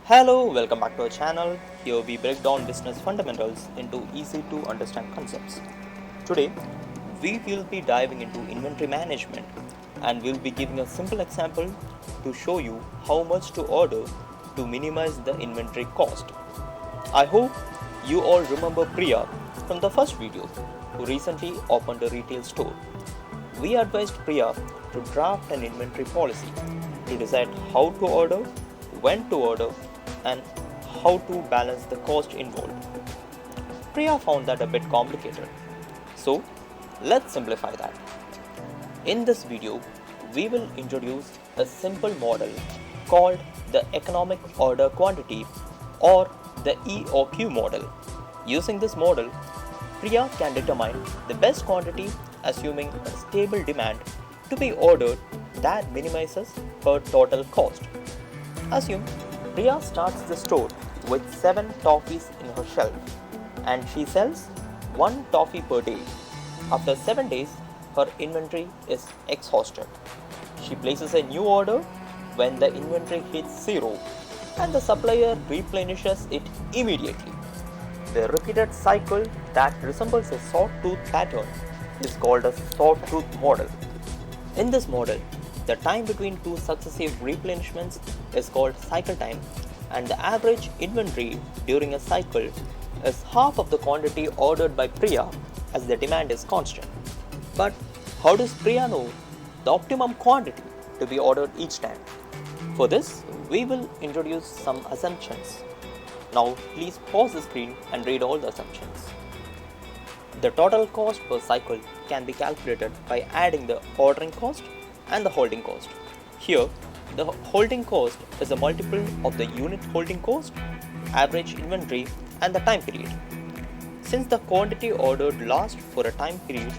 Hello, welcome back to our channel. Here we break down business fundamentals into easy to understand concepts. Today, we will be diving into inventory management and we'll be giving a simple example to show you how much to order to minimize the inventory cost. I hope you all remember Priya from the first video who recently opened a retail store. We advised Priya to draft an inventory policy to decide how to order, when to order, and how to balance the cost involved. Priya found that a bit complicated. So, let's simplify that. In this video, we will introduce a simple model called the economic order quantity or the EOQ model. Using this model, Priya can determine the best quantity assuming a stable demand to be ordered that minimizes her total cost. Assume Priya starts the store with 7 toffees in her shelf and she sells 1 toffee per day. After 7 days, her inventory is exhausted. She places a new order when the inventory hits 0 and the supplier replenishes it immediately. The repeated cycle that resembles a sawtooth pattern is called a sawtooth model. In this model, the time between two successive replenishments is called cycle time, and the average inventory during a cycle is half of the quantity ordered by Priya as the demand is constant. But how does Priya know the optimum quantity to be ordered each time? For this, we will introduce some assumptions. Now, please pause the screen and read all the assumptions. The total cost per cycle can be calculated by adding the ordering cost and the holding cost. Here, the holding cost is a multiple of the unit holding cost, average inventory, and the time period. Since the quantity ordered lasts for a time period,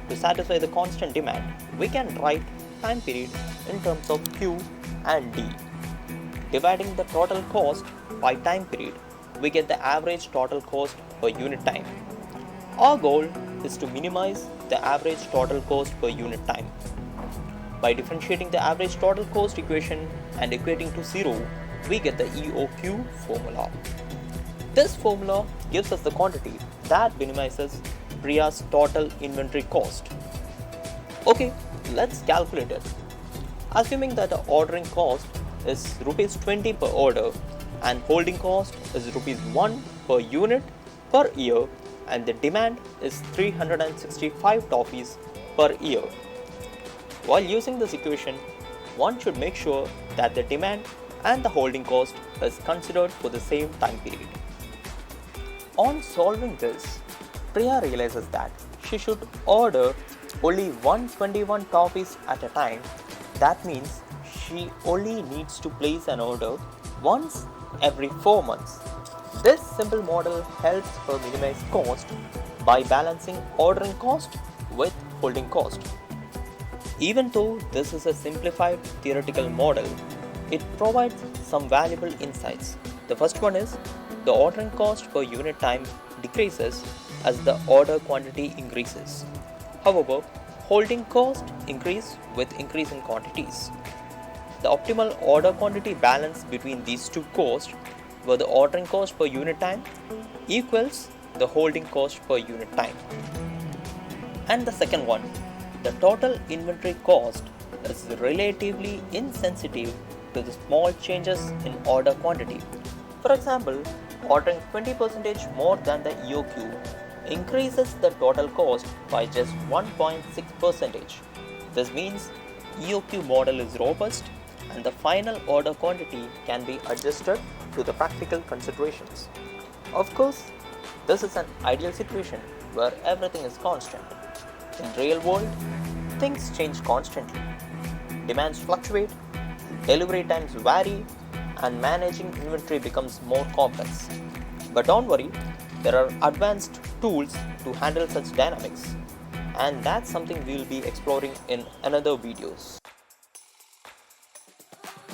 to satisfy the constant demand, we can write time period in terms of Q and D. Dividing the total cost by time period, we get the average total cost per unit time. Our goal is to minimize the average total cost per unit time. By differentiating the average total cost equation and equating to 0, we get the EOQ formula. This formula gives us the quantity that minimizes Priya's total inventory cost. Okay, let's calculate it. Assuming that the ordering cost is Rs 20 per order and holding cost is Rs 1 per unit per year, and the demand is 365 toffees per year. While using this equation, one should make sure that the demand and the holding cost is considered for the same time period. On solving this, Priya realizes that she should order only 121 toffees at a time. That means she only needs to place an order once every 4 months. This simple model helps her minimize cost by balancing ordering cost with holding cost. Even though this is a simplified theoretical model, it provides some valuable insights. The first one is the ordering cost per unit time decreases as the order quantity increases. However, holding cost increase with increase in quantities. The optimal order quantity balance between these two costs, where the ordering cost per unit time equals the holding cost per unit time. And the second one, the total inventory cost is relatively insensitive to the small changes in order quantity. For example, ordering 20% more than the EOQ increases the total cost by just 1.6%. This means EOQ model is robust and the final order quantity can be adjusted to the practical considerations. Of course, this is an ideal situation where everything is constant. In real world, things change constantly. Demands fluctuate, delivery times vary, and managing inventory becomes more complex. But don't worry, there are advanced tools to handle such dynamics, and that's something we will be exploring in another videos.